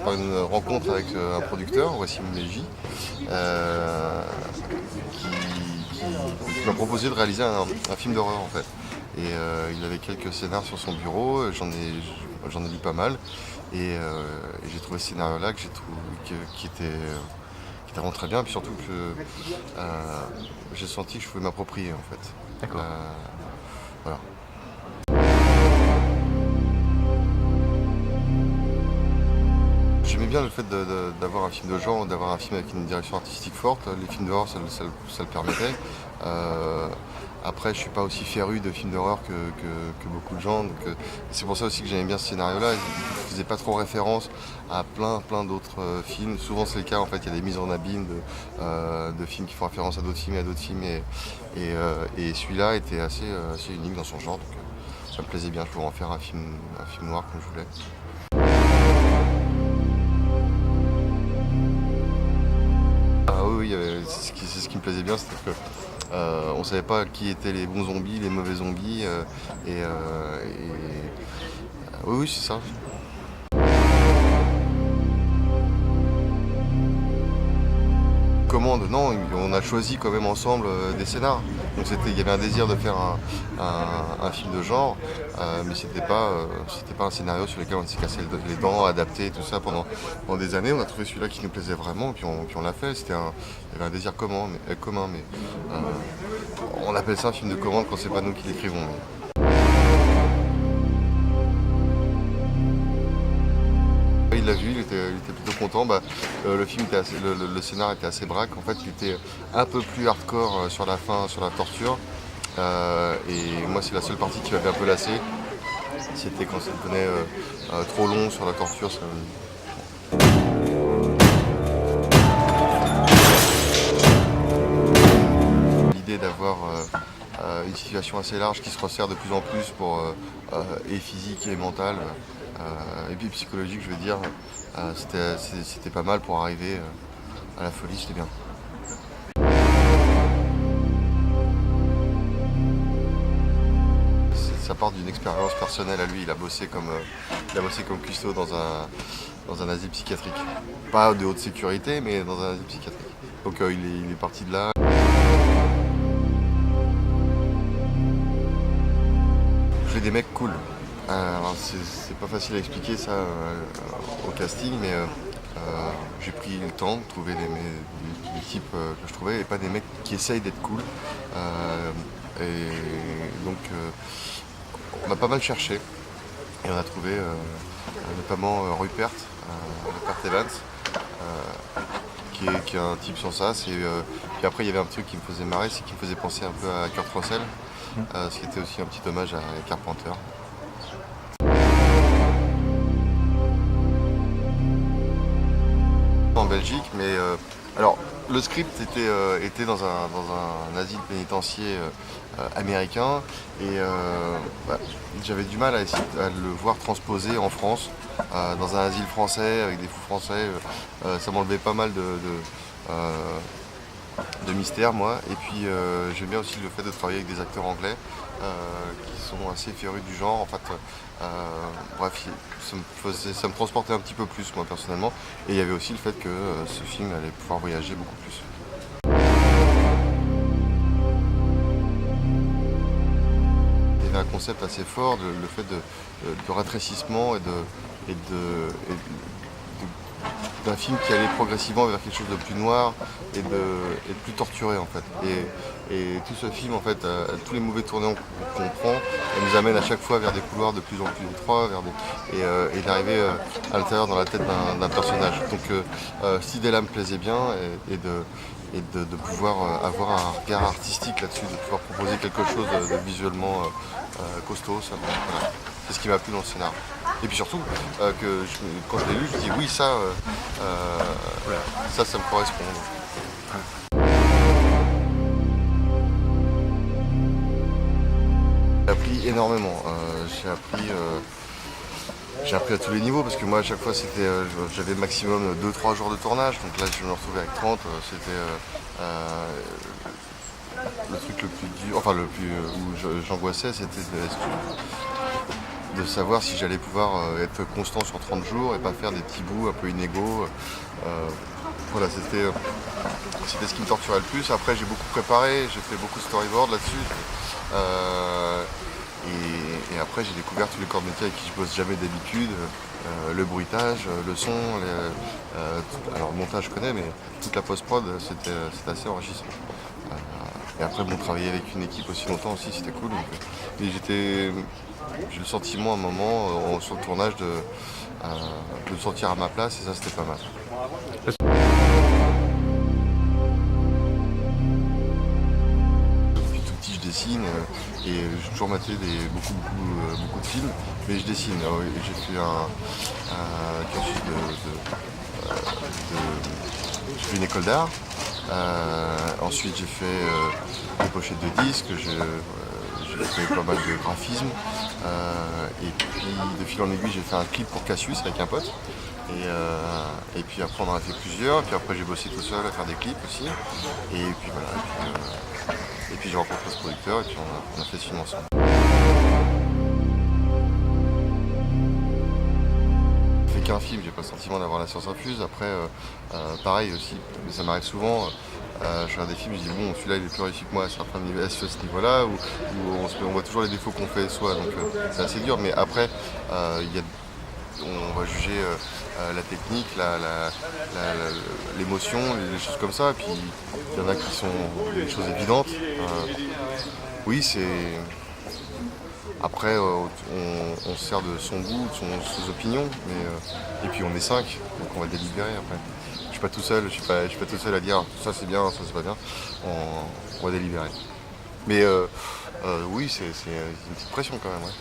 par une rencontre avec un producteur, Wassim Meji, qui m'a proposé de réaliser un film d'horreur en fait. Et il avait quelques scénars sur son bureau, j'en ai lu pas mal. Et j'ai trouvé ce scénario-là qui était vraiment très bien. Puis surtout que j'ai senti que je pouvais m'approprier en fait. D'accord. Voilà. J'aimais bien le fait d'avoir un film de genre, d'avoir un film avec une direction artistique forte. Les films d'horreur, ça le permettait. Après, je ne suis pas aussi féru de films d'horreur que beaucoup de gens. C'est pour ça aussi que j'aimais bien ce scénario-là. Il ne faisait pas trop référence à plein d'autres films. Souvent, c'est le cas. En fait, il y a des mises en abîme de films qui font référence à d'autres films et à d'autres films. Et celui-là était assez unique dans son genre. Donc, ça me plaisait bien. Je pouvais en faire un film noir comme je voulais. Ah oui, c'est ce qui me plaisait bien, c'était que on savait pas qui étaient les bons zombies, les mauvais zombies, oui, c'est ça. Commande, non, on a choisi quand même ensemble des scénars. Donc il y avait un désir de faire un film de genre, mais c'était pas un scénario sur lequel on s'est cassé les dents, adapté tout ça pendant des années. On a trouvé celui-là qui nous plaisait vraiment, puis on l'a fait. Il y avait un désir commun, mais on appelle ça un film de commande quand c'est pas nous qui l'écrivons. Il l'a vu, il était plutôt content. Le film le scénar était assez braque. En fait, il était un peu plus hardcore sur la fin, sur la torture. Et moi, c'est la seule partie qui m'avait un peu lassé. C'était quand ça devenait trop long sur la torture. L'idée d'avoir une situation assez large qui se resserre de plus en plus pour et physique et mentale. Et puis psychologique, je veux dire, c'était pas mal pour arriver à la folie, c'était bien. Ça part d'une expérience personnelle à lui. Il a bossé comme cuistot dans un asile psychiatrique. Pas de haute sécurité, mais dans un asile psychiatrique. Donc il est parti de là. Je fais des mecs cool. Alors c'est pas facile à expliquer ça au casting, mais j'ai pris le temps de trouver des types que je trouvais et pas des mecs qui essayent d'être cool. Et donc on a pas mal cherché et on a trouvé notamment Rupert Evans, qui est un type sans ça. Puis après il y avait un truc qui me faisait marrer, c'est qu'il me faisait penser un peu à Kurt Russell, ce qui était aussi un petit hommage à Carpenter. En Belgique, mais alors le script était dans un asile pénitentiaire américain et j'avais du mal à le voir transposé en France, dans un asile français avec des fous français. Ça m'enlevait pas mal de mystère, moi. Et puis j'aime bien aussi le fait de travailler avec des acteurs anglais qui sont assez férus du genre. En fait, bref, ça me transportait un petit peu plus, moi, personnellement. Et il y avait aussi le fait que ce film allait pouvoir voyager beaucoup plus. Il y avait un concept assez fort, le fait de rétrécissement d'un film qui allait progressivement vers quelque chose de plus noir et de plus torturé en fait. Et tout ce film en fait, tous les mauvais tournants qu'on prend, nous amène à chaque fois vers des couloirs de plus en plus étroits, et d'arriver à l'intérieur dans la tête d'un personnage. Donc cette idée-là me plaisait bien et de pouvoir avoir un regard artistique là-dessus, de pouvoir proposer quelque chose de visuellement costaud. Voilà. C'est ce qui m'a plu dans le scénario. Et puis surtout, quand je l'ai lu, je me dis oui, ça me correspond. J'ai appris énormément. J'ai appris à tous les niveaux parce que moi à chaque fois j'avais maximum 2-3 jours de tournage. Donc là je me retrouvais avec 30. C'était le truc le plus dur, enfin où j'angoissais, c'était de savoir si j'allais pouvoir être constant sur 30 jours et pas faire des petits bouts un peu inégaux. Voilà, c'était ce qui me torturait le plus. Après, j'ai beaucoup préparé, j'ai fait beaucoup de storyboard là-dessus. Et après, j'ai découvert tous les corps de métier avec qui je bosse jamais d'habitude. Le bruitage, le son, alors le montage je connais, mais toute la post-prod, c'était assez enrichissant. Et après, bon, travailler avec une équipe aussi longtemps aussi, c'était cool. Et j'ai le sentiment à un moment, sur le tournage, de me sentir à ma place, et ça, c'était pas mal. Depuis tout petit, je dessine, et j'ai toujours maté beaucoup de films, mais je dessine. J'ai fait un cursus j'ai fait une école d'art. Ensuite, j'ai fait des pochettes de disques, j'ai fait pas mal de graphisme. Et puis, de fil en aiguille, j'ai fait un clip pour Cassius avec un pote. Et puis après, on en a fait plusieurs. Et puis après, j'ai bossé tout seul à faire des clips aussi. Et puis voilà. Et puis j'ai rencontré ce producteur et puis on a fait ce film ensemble. J'ai fait qu'un film, j'ai pas le sentiment d'avoir la science infuse. Après, pareil aussi, mais ça m'arrive souvent. Je regarde des films, je dis bon, celui-là il est plus réussi que moi à ce niveau-là, ou on voit toujours les défauts qu'on fait soi, donc c'est assez dur. Mais après, on va juger la technique, l'émotion, les choses comme ça. Et puis il y en a qui sont des choses évidentes. Oui, c'est. Après, on se sert de son goût, de ses opinions, et puis on est 5, donc on va délibérer après. Je suis pas tout seul, je suis pas tout seul à dire ça c'est bien, ça c'est pas bien. On va délibérer. Mais oui, c'est une petite pression quand même. Ouais.